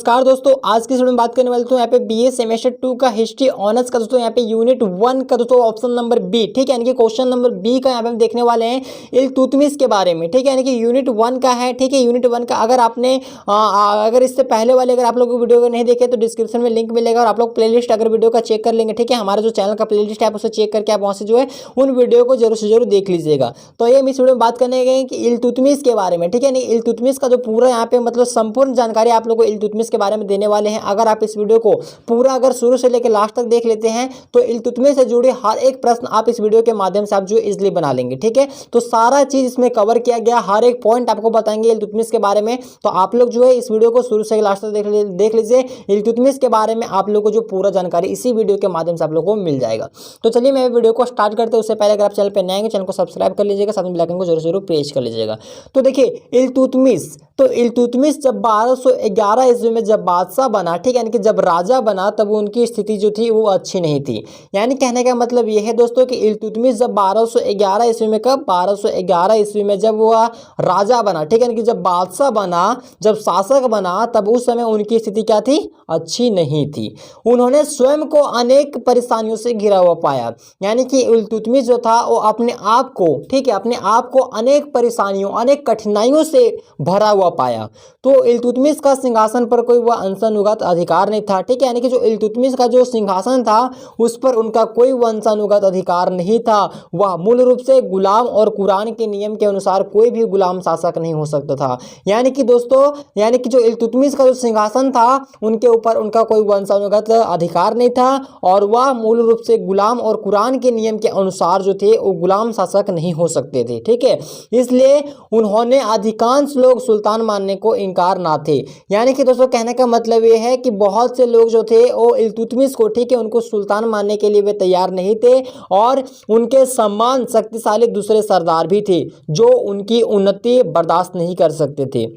नमस्कार दोस्तों, आज की वीडियो में बात करने वाले तो यहाँ पे बीए सेमेस्टर 2 का हिस्ट्री ऑनर्स का दोस्तों यहाँ पे यूनिट 1 का दोस्तों ऑप्शन नंबर बी, ठीक है, यानी कि क्वेश्चन नंबर बी का यहाँ पे हम देखने वाले हैं इल्तुतमिश के बारे में, ठीक है, यानी कि यूनिट 1 का है, ठीक है। यूनिट 1 का अगर आपने अगर इससे पहले वाले अगर आप लोग वीडियो को नहीं देखे तो डिस्क्रिप्शन में लिंक मिलेगा और आप लोग प्लेलिस्ट अगर वीडियो का चेक कर लेंगे, ठीक है, हमारा जो चैनल का प्लेलिस्ट है उसे चेक करके आप वहाँ से जो है उन वीडियो को जरूर से जरूर देख लीजिएगा। तो ये हम इस वीडियो में बात करने गए कि इल्तुतमिश के बारे में, ठीक है, इल्तुतमिश का जो पूरा यहाँ पे मतलब संपूर्ण जानकारी आप लोग को इल्तुतमिश के बारे में देने वाले हैं। अगर आप इस वीडियो को पूरा अगर शुरू से लेकर लास्ट तक देख लेते हैं तो इल्तुतमिश से जुड़े हर एक प्रश्न आप इस वीडियो के माध्यम से आप जो इजीली बना लेंगे, ठीक है। तो सारा चीज इसमें कवर किया गया, हर एक पॉइंट आपको बताएंगे इल्तुतमिश के बारे में। तो आप लोग जो है इस वीडियो को शुरू से लास्ट तक देख लीजिए। इल्तुतमिश के बारे में आप लोग को जो पूरा जानकारी इसी वीडियो के माध्यम से आप लोग को मिल जाएगा। तो चलिए मैं वीडियो को स्टार्ट करते हैं। उससे पहले अगर आप चैनल पर नए आएंगे चैनल को सब्सक्राइब कर लीजिएगा, साथ में बेल आइकन को जरूर जरूर प्रेस कर लीजिएगा। तो देखिए इल्तुतमिश, तो इल्तुतमिश जब 1211 ईस्वी में जब बादशाह बना, ठीक है, यानी कि जब राजा बना, तब उनकी स्थिति जो थी वो अच्छी नहीं थी। यानी कहने का मतलब ये है दोस्तों कि इल्तुतमिश जब 1211 ईस्वी में, कब 1211 ईस्वी में जब वो राजा बना, ठीक है, यानी कि जब बादशाह बना, जब शासक बना, तब उस समय उनकी स्थिति क्या थी, अच्छी नहीं थी। उन्होंने स्वयं को अनेक परेशानियों से घिरा हुआ पाया। यानी कि इल्तुतमिश जो था वो अपने आप को, ठीक है, अपने आप को अनेक परेशानियों अनेक कठिनाइयों से भरा हुआ पाया। तो इल्तुतमिश का सिंहासन पर कोई वह वंशानुगत अधिकार नहीं था, ठीक है, यानी कि जो इल्तुतमिश का जो सिंहासन था उस पर उनका कोई वंशानुगत अधिकार नहीं था। वह मूल रूप से गुलाम और कुरान के नियम के अनुसार कोई भी गुलाम शासक नहीं हो सकता था। यानी कि दोस्तों, यानी कि जो इल्तुतमिश का जो सिंहासन था उनके ऊपर उनका कोई वंशानुगत अधिकार नहीं था और वह मूल रूप से गुलाम और कुरान के नियम के अनुसार जो थे वो गुलाम शासक नहीं हो सकते थे, ठीक है। इसलिए उन्होंने अधिकांश लोग सुल्तान मानने को इनकार ना थे। यानी कि दोस्तों कहने का मतलब ये है कि बहुत से लोग जो थे वो इल्तुतमिश को, ठीक है, उनको सुल्तान मानने के लिए वे तैयार नहीं थे और उनके समान शक्तिशाली दूसरे सरदार भी थे जो उनकी उन्नति बर्दाश्त नहीं कर सकते थे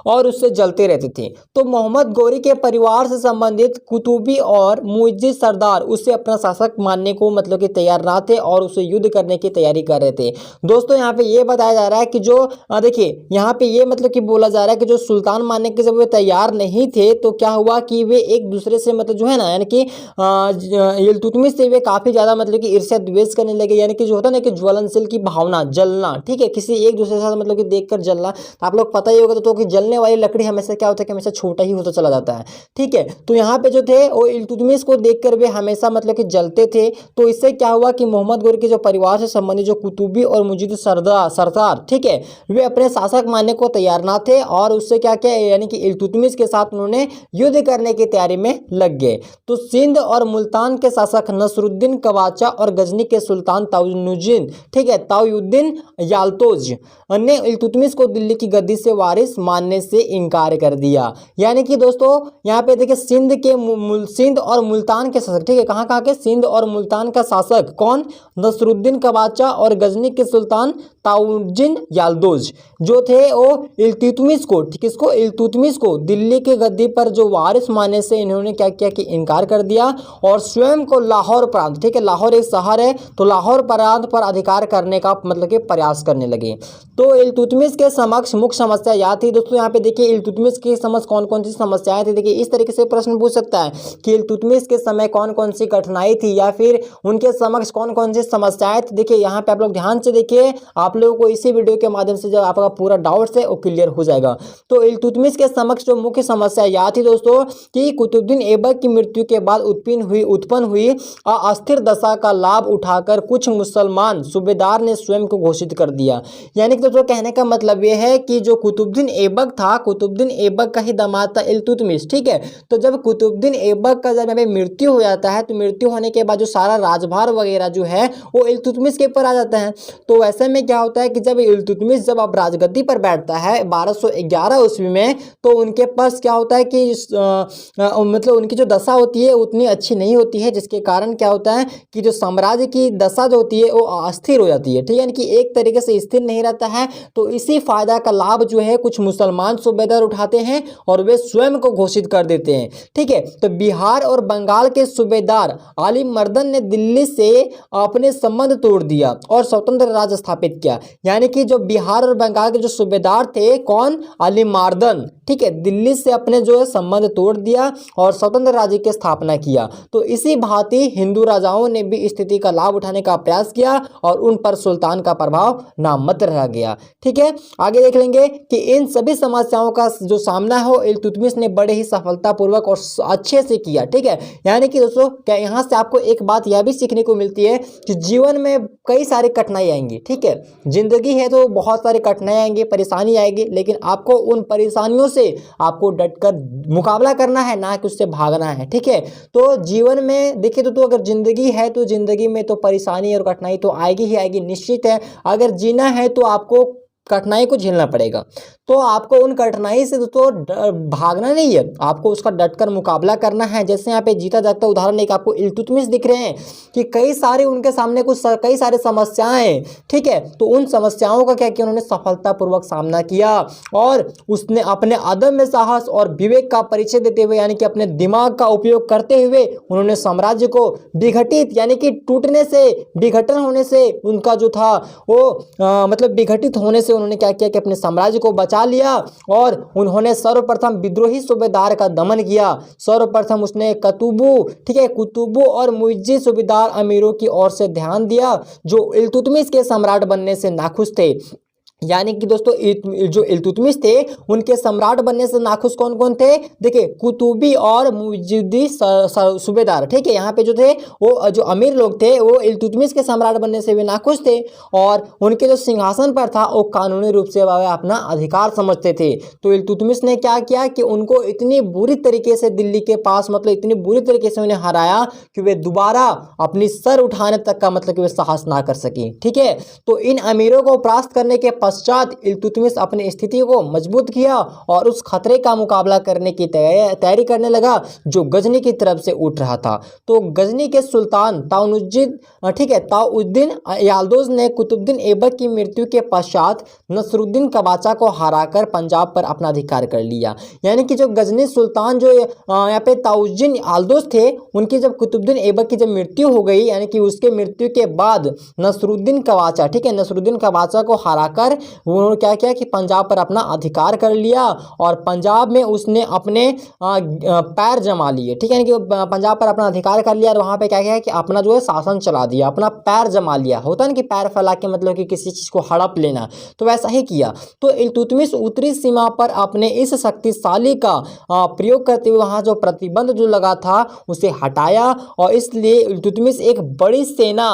और उससे जलते रहते थे। तो मोहम्मद गौरी के परिवार से संबंधित कुतुबी और मुइज्जी सरदार उसे अपना शासक मानने को मतलब कि तैयार ना थे और उसे युद्ध करने की तैयारी कर रहे थे। दोस्तों यहाँ पे ये बताया जा रहा है कि जो देखिए यहाँ पे ये मतलब कि बोला जा रहा है कि जो सुल्तान मानने के जब वे तैयार नहीं थे तो क्या हुआ कि वे एक दूसरे से मतलब जो है ना, यानी कि इल्तुतमिश से वे काफ़ी ज़्यादा मतलब कि ईर्ष्या द्वेष करने लगे। यानी कि जो होता है ना कि ज्वलनशील की भावना, जलना, ठीक है, किसी एक दूसरे के साथ मतलब कि देख कर जलना। तो आप लोग पता ही होगा तो कि जलने वाली लकड़ी हमेशा क्या होता है कि हमेशा छोटा ही होता चला जाता है, ठीक है। तो यहाँ पे जो थे वो इल्तुतमिश को देखकर वे हमेशा मतलब कि जलते थे। तो इससे क्या हुआ कि मोहम्मद गौरी के जो परिवार से संबंधित जो कुतुबी और मुजिद सरदार, ठीक है, वे अपने शासक मानने को तैयार ना थे और उससे क्या क्या यानी कि इल्तुतमिश के साथ उन्होंने युद्ध करने की तैयारी में लग गए। तो सिंध और मुल्तान के शासक नसरुद्दीन कवाचा और गजनी के सुल्तान ताउजुद्दीन, ठीक है, ताउजुद्दीन याल्तोज ने इल्तुतमिश को दिल्ली की गद्दी से वारिस मानने से इनकार कर दिया। यानी कि दोस्तों यहाँ पे देखिए सिंध और मुल्तान के शासक, ठीक है, कहाँ के, सिंध और मुल्तान का शासक कौन, नसरुद्दीन कवाचा और गजनी के सुल्तान ताउजुद्दीन याल्तोज जो थे वो इल्तुतमिश को, ठीक, इसको इल्तुतमिश को दिल्ली की गद्दी पर जो वारिस मानने से इन्होंने क्या किया कि इनकार कर दिया और स्वयं को लाहौर प्रांत, ठीक है, लाहौर एक शहर है, तो लाहौर प्रांत पर अधिकार करने का मतलब कि प्रयास करने लगे। तो इल्तुतमिश के समक्ष मुख्य समस्या यह थी दोस्तों, यहाँ पे देखिए इल्तुतमिश के समक्ष कौन कौन सी समस्याएं थी। देखिए इस तरीके से प्रश्न पूछ सकता है कि इल्तुतमिश के समय कौन कौन सी कठिनाई थी या फिर उनके समक्ष कौन कौन सी समस्याएं थी। देखिए यहाँ पे आप लोग ध्यान से देखिए, आप लोगों को इसी वीडियो के माध्यम से जो आपका पूरा डाउट है वो क्लियर हो जाएगा। तो इल्तुतमिश के समक्ष जो मुख्य समस्या यह थी दोस्तों कि कुतुबुद्दीन ऐबक की मृत्यु के बाद उत्पन्न हुई अस्थिर दशा का लाभ उठाकर कुछ मुसलमान सूबेदार ने स्वयं को घोषित कर दिया। यानी कि दोस्तों कहने का मतलब यह है कि जो कुतुबुद्दीन ऐबक था, कुतुबुद्दीन ऐबक का ही दामाद था इल्तुतमिश, ठीक है। तो जब कुतुबुद्दीन ऐबक का जब हमें मृत्यु हो जाता है तो मृत्यु होने के बाद जो सारा राजभार वगैरह जो है वो इल्तुतमिश के ऊपर आ जाता है। तो ऐसे में क्या होता है कि जब इल्तुतमिश जब अब राजगद्दी पर बैठता है 1211 ईस्वी में, तो उनके पास क्या होता है कि मतलब उनकी जो दशा होती है उतनी अच्छी नहीं होती है, जिसके कारण क्या होता है कि जो साम्राज्य की दशा जो होती है वो अस्थिर हो जाती है, ठीक है, यानी कि एक तरीके से स्थिर नहीं रहता है। तो इसी फायदा का लाभ जो है कुछ मुसलमान सूबेदार उठाते हैं और वे स्वयं को घोषित कर देते हैं। ठीक है, तो बिहार और बंगाल के सूबेदार अली मर्दन ने दिल्ली से अपने संबंध तोड़ दिया और स्वतंत्र राज्य स्थापित किया। यानी कि जो बिहार और बंगाल के जो सूबेदार थे, कौन, अली मर्दन, ठीक है, दिल्ली से अपने जो है संबंध तोड़ दिया और स्वतंत्र राज्य की स्थापना किया। तो इसी भांति हिंदू राजाओं ने भी स्थिति का लाभ उठाने का प्रयास किया और उन पर सुल्तान का प्रभाव नाममात्र रह गया। ठीक है, आगे देख लेंगे कि इन सभी समस्याओं का जो सामना हो इल्तुतमिश ने बड़े ही सफलतापूर्वक और अच्छे से किया। ठीक है, यानी कि दोस्तों क्या यहाँ से आपको एक बात यह भी सीखने को मिलती है कि जीवन में कई सारी कठिनाई आएंगी। ठीक है, जिंदगी है तो बहुत सारी कठिनाई आएंगी, परेशानी आएगी, लेकिन आपको उन परेशानियों से आपको डटकर मुकाबला करना है, ना कि उससे भागना है। ठीक है, तो जीवन में देखिए तो अगर जिंदगी है तो जिंदगी में तो परेशानी और कठिनाई तो आएगी ही आएगी, निश्चित है। अगर जीना है तो आपको कठिनाई को झेलना पड़ेगा। तो आपको उन कठिनाई से तो भागना नहीं है, आपको उसका डटकर मुकाबला करना है। जैसे यहाँ पे जीता जागता उदाहरण एक आपको इल्तुतमिश दिख रहे हैं कि कई सारे उनके सामने कई सारे समस्याएं, ठीक है, तो उन समस्याओं का क्या किया, उन्होंने सफलतापूर्वक सामना किया और उसने अपने अदम्य साहस और विवेक का परिचय देते हुए, यानी कि अपने दिमाग का उपयोग करते हुए उन्होंने साम्राज्य को विघटित, यानी कि टूटने से, विघटन होने से उनका जो था वो मतलब विघटित होने से उन्होंने क्या किया कि अपने साम्राज्य को बचा लिया और उन्होंने सर्वप्रथम विद्रोही सूबेदार का दमन किया। सर्वप्रथम उसने कुतुबू, ठीक है, कुतुबू और मुइज्जी सूबेदार अमीरों की ओर से ध्यान दिया जो इल्तुतमिश के सम्राट बनने से नाखुश थे। यानी कि दोस्तों जो इल्तुतमिश थे उनके सम्राट बनने से नाखुश कौन कौन थे, देखिए कुतुबी और मुइज्जी सूबेदार। ठीक है, यहाँ पे जो थे वो जो अमीर लोग थे वो इल्तुतमिश के सम्राट बनने से भी नाखुश थे और उनके जो सिंहासन पर था वो कानूनी रूप से वह अपना अधिकार समझते थे। तो इल्तुतमिश ने क्या किया कि उनको इतनी बुरी तरीके से दिल्ली के पास, मतलब इतनी बुरी तरीके से उन्हें हराया कि वे दोबारा अपनी सर उठाने तक का मतलब कि वे साहस ना कर सकी। ठीक है, तो इन अमीरों को परास्त करने के पश्चात इल्तुतमिश अपनी स्थिति को मजबूत किया और उस खतरे का मुकाबला करने की तैयारी करने लगा जो गजनी की तरफ से उठ रहा था। तो गजनी के सुल्तान ताउद्दीन याल्दोज ने कुतुबुद्दीन ऐबक की मृत्यु के पश्चात नसरुद्दीन कबाचा को हराकर पंजाब पर अपना अधिकार कर लिया। यानी कि जो गजनी सुल्तान जो यहाँ पे ताउद्दीन याल्दोज थे, उनकी जब कुतुबुद्दीन ऐबक की जब मृत्यु हो गई, यानी कि उसके मृत्यु के बाद नसरुद्दीन कबाचा, ठीक है, नसरुद्दीन कबाचा को हराकर उन्होंने क्या किया कि पंजाब पर अपना अधिकार कर लिया और पंजाब में उसने अपने पैर जमा लिए। ठीक है, यानी कि पंजाब पर अपना अधिकार कर लिया और वहाँ पे क्या किया कि अपना जो है शासन चला दिया, अपना पैर जमा लिया। होता है ना कि पैर फैला के मतलब कि किसी चीज़ को हड़प लेना, तो वैसा ही किया। तो इल्तुतमिश उत्तरी सीमा पर अपने इस शक्तिशाली का प्रयोग करते हुए वहाँ जो प्रतिबंध जो लगा था उसे हटाया और इसलिए इल्तुतमिश एक बड़ी सेना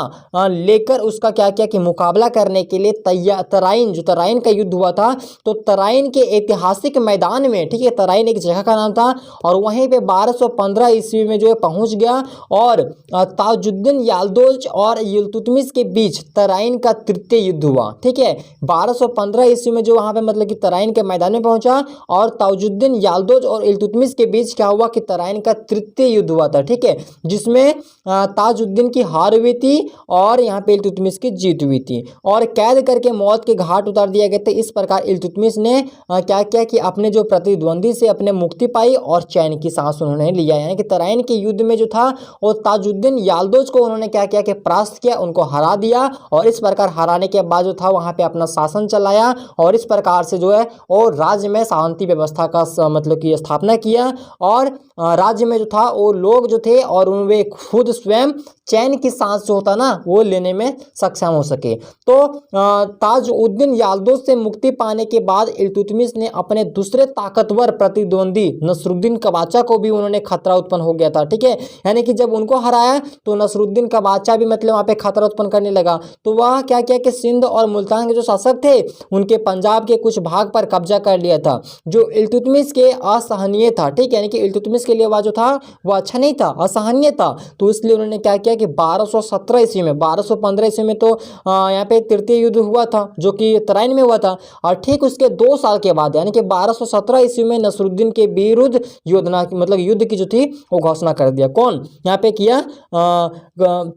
लेकर उसका क्या किया कि मुकाबला करने के लिए तराइन का युद्ध हुआ था। तो तराइन के ऐतिहासिक मैदान में, ठीक है, तराइन एक जगह का नाम था और वहीं पे 1215 ईस्वी में जो है पहुंच गया और ताजुद्दीन याल्दोज और इल्तुतमिश के बीच तराइन का तृतीय युद्ध हुआ। ठीक है, 1215 ईस्वी में जो वहां पे मतलब कि तराइन के मैदान में पहुंचा और ताजुद्दीन याल्दोज और इल्तुतमिश के बीच क्या हुआ कि तराइन का तृतीय युद्ध हुआ था। ठीक है, जिसमें ताजुद्दीन की हार हुई थी और यहाँ पे इल्तुतमिश की जीत हुई थी और कैद करके मौत के घाट उतार दिया गया था। इस प्रकार इल्तुतमिश ने क्या किया कि अपने जो प्रतिद्वंदी से अपने मुक्ति पाई और चैन की सांस उन्होंने लिया। यानी कि तराइन के युद्ध में जो था वो ताजुद्दीन याल्दोज को उन्होंने क्या किया कि परास्त किया, उनको हरा दिया और इस प्रकार हराने के बाद जो था वहाँ पे अपना शासन चलाया और इस प्रकार से जो है वो राज्य में शांति व्यवस्था का मतलब की स्थापना किया और राज्य में जो था वो लोग जो थे और वे खुद स्वयं चैन की सांस जो होता ना वो लेने में सक्षम हो सके। तो ताजुद्दीन याल्दोज से मुक्ति पाने के बाद इल्तुतमिश ने अपने दूसरे ताकतवर प्रतिद्वंदी नसरुद्दीन कबाचा को भी उन्होंने खतरा उत्पन्न हो गया था। ठीक है, यानी कि जब उनको हराया तो नसरुद्दीन कबाचा भी मतलब वहाँ पे खतरा उत्पन्न करने लगा। तो वह क्या किया कि सिंध और मुल्तान के जो शासक थे उनके पंजाब के कुछ भाग पर कब्जा कर लिया था जो इल्तुतमिश के असहनीय था। ठीक है, यानी कि इल्तुतमिश के लिए वह जो था वो अच्छा नहीं था, असहनीय था। तो इसलिए उन्होंने क्या किया कि 1217 ईस्वी में, 1215 ईस्वी में तो यहाँ पे तृतीय युद्ध हुआ था जो कि तराइन में हुआ था। और ठीक उसके 2 साल के बाद यानी कि 1217 ईस्वी में नसरुद्दीन के विरुद्ध योजना मतलब युद्ध की जो थी वो घोषणा कर दिया। कौन यहाँ पे किया?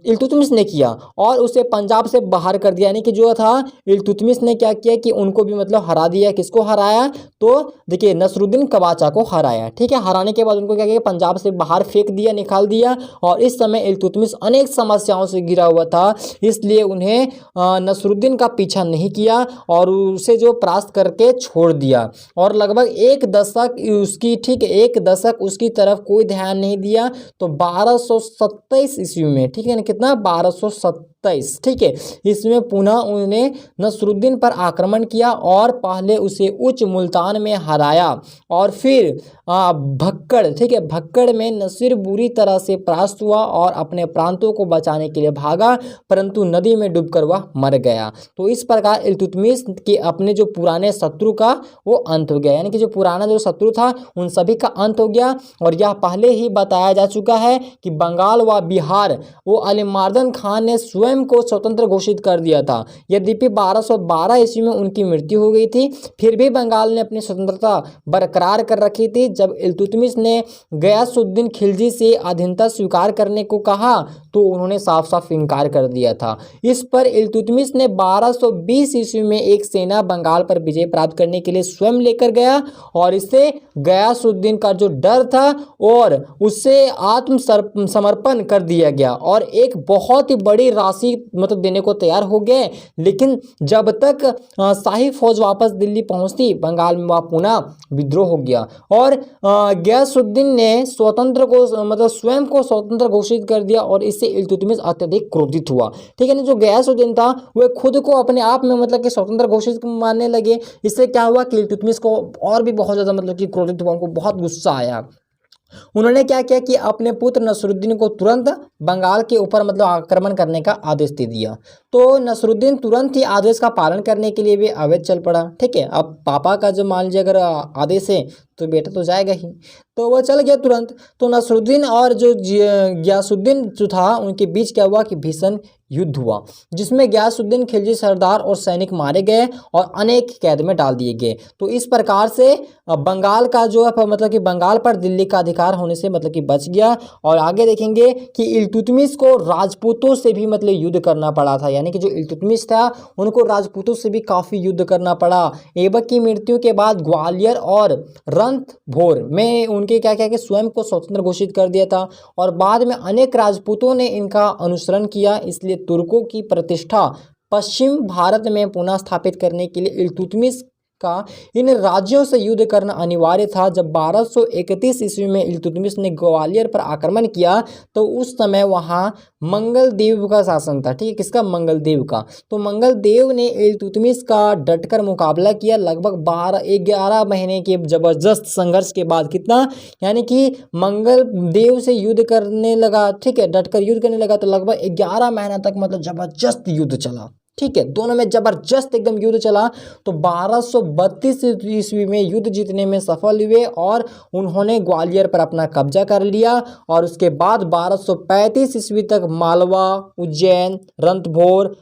इल्तुतमिश ने किया और उसे पंजाब से बाहर कर दिया। यानी कि जो था इल्तुतमिश ने क्या किया कि उनको भी मतलब हरा दिया। किसको हराया? तो देखिए नसरुद्दीन कबाचा को हराया। ठीक है, हराने के बाद उनको क्या किया? पंजाब से बाहर फेंक दिया, निकाल दिया। और इस समय इल्तुतमिश अनेक समस्याओं से घिरा हुआ था, इसलिए उन्हें नसरुद्दीन का पीछा नहीं किया और उसे जो परास्त करके छोड़ दिया। और लगभग एक दशक उसकी ठीक एक दशक उसकी तरफ कोई ध्यान नहीं दिया। तो 1227 ईस्वी में, ठीक है ना, कितना 1227, ठीक है, इसमें पुनः उन्होंने नसरुद्दीन पर आक्रमण किया और पहले उसे उच्च मुल्तान में हराया और फिर भक्कड़, ठीक है, भक्कड़ में नसीर बुरी तरह से परास्त हुआ और अपने प्रांतों को बचाने के लिए भागा, परंतु नदी में डूबकर वह मर गया। तो इस प्रकार इल्तुतमिश के अपने जो पुराने शत्रु का वो अंत हो गया। यानी कि जो पुराना जो शत्रु था उन सभी का अंत हो गया। और यह पहले ही बताया जा चुका है कि बंगाल व बिहार वो अलीमार्दन खान ने स्वयं को स्वतंत्र घोषित कर दिया था। यद्यपि 1212 ईस्वी में उनकी मृत्यु हो गई थी, फिर भी बंगाल ने अपनी स्वतंत्रता बरकरार कर रखी थी। जब इल्तुतमिश ने गयासुद्दीन खिलजी से अधीनता स्वीकार करने को कहा तो उन्होंने साफ साफ इनकार कर दिया था। इस पर इल्तुतमिश ने 1220 ईस्वी में एक सेना बंगाल पर विजय प्राप्त करने के लिए स्वयं लेकर गया और इससे गयासुद्दीन का जो डर था और उससे आत्मसमर्पण कर दिया गया और एक बहुत ही बड़ी राशि मतलब देने को तैयार हो गए। लेकिन जब तक शाही फौज वापस दिल्ली पहुंचती, बंगाल में वह पुनः विद्रोह हो गया और गयासुद्दीन ने स्वतंत्र को मतलब स्वयं को स्वतंत्र घोषित कर दिया और इससे इल्तुतमिश अत्यधिक क्रोधित हुआ। ठीक है ना, जो गयासुद्दीन था वह खुद को अपने आप में मतलब कि स्वतंत्र घोषित मानने लगे। इससे क्या हुआ कि इल्तुतमिश को और भी बहुत ज़्यादा मतलब कि क्रोधित हुआ, उनको बहुत गुस्सा आया। उन्होंने क्या किया कि अपने पुत्र नसरुद्दीन को तुरंत बंगाल के ऊपर मतलब आक्रमण करने का आदेश दे दिया। तो नसरुद्दीन तुरंत ही आदेश का पालन करने के लिए भी अवैध चल पड़ा। ठीक है, अब पापा का जो मान लीजिए अगर आदेश है तो बेटा तो जाएगा ही, तो वह चल गया तुरंत। तो नसरुद्दीन और जो गयासुद्दीन जो था उनके बीच क्या हुआ कि भीषण युद्ध हुआ, जिसमें गयासुद्दीन खिलजी सरदार और सैनिक मारे गए और अनेक कैद में डाल दिए गए। तो इस प्रकार से बंगाल का जो है मतलब कि बंगाल पर दिल्ली का अधिकार होने से मतलब कि बच गया। और आगे देखेंगे कि इल्तुतमिश को राजपूतों से भी मतलब युद्ध करना पड़ा था। यानी कि जो इल्तुतमिश था उनको राजपूतों से भी काफ़ी युद्ध करना पड़ा। ऐबक की मृत्यु के बाद ग्वालियर और रणथंभौर में उनके क्या क्या कि स्वयं को स्वतंत्र घोषित कर दिया था और बाद में अनेक राजपूतों ने इनका अनुसरण किया। इसलिए तुर्कों की प्रतिष्ठा पश्चिम भारत में पुनः स्थापित करने के लिए इल्तुतमिश का इन राज्यों से युद्ध करना अनिवार्य था। जब 1231 ईस्वी में इल्तुतमिश ने ग्वालियर पर आक्रमण किया तो उस समय वहां मंगलदेव का शासन था। ठीक है, किसका? मंगलदेव का। तो मंगलदेव ने इल्तुतमिश का डटकर मुकाबला किया। लगभग 11 महीने के जबरदस्त संघर्ष के बाद कितना, यानी कि मंगलदेव से युद्ध करने लगा, ठीक है, डटकर युद्ध करने लगा। तो लगभग 11 महीना तक मतलब जबरदस्त युद्ध चला। ठीक है, दोनों में जबरदस्त एकदम युद्ध चला। तो 1232 ईस्वी में युद्ध जीतने में सफल हुए और उन्होंने ग्वालियर पर अपना कब्जा कर लिया। और उसके बाद 1235 ईस्वी तक मालवा, उज्जैन, रणथंभौर,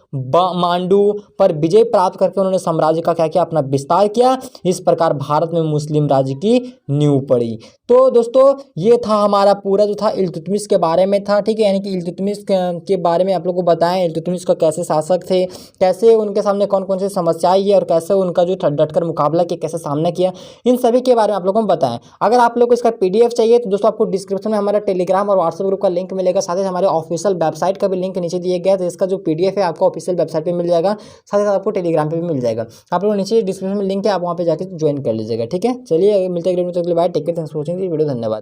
मांडू पर विजय प्राप्त करके उन्होंने साम्राज्य का क्या किया? अपना विस्तार किया। इस प्रकार भारत में मुस्लिम राज्य की नींव पड़ी। तो दोस्तों ये था हमारा पूरा जो था इल्तुतमिश के बारे में था। ठीक है, यानी कि इल्तुतमिश के बारे में आप लोगों को बताएं इल्तुतमिश का कैसे शासक थे, कैसे उनके सामने कौन कौन सी समस्याएं है और कैसे उनका जो डटकर मुकाबला किया, कैसे सामना किया, इन सभी के बारे में आप लोगों को बताएं। अगर आप लोग को इसका PDF चाहिए तो दोस्तों आपको डिस्क्रिप्शन में हमारा टेलीग्राम और व्हाट्सएप ग्रुप का लिंक मिलेगा। साथ ही हमारे ऑफिशियल वेबसाइट का भी लिंक नीचे दिया गया है। तो इसका जो PDF है आपको ऑफिशियल वेबसाइट पर मिल जाएगा, साथ ही साथ आपको टेलीग्राम पर भी मिल जाएगा। आप लोग नीचे डिस्क्रिप्शन में लिंक है, आप वहाँ पर जाकर ज्वाइन कर लीजिएगा। ठीक है, चलिए मिलते हैं अगले वीडियो में। Bye, take care, thanks for watching this video, धन्यवाद।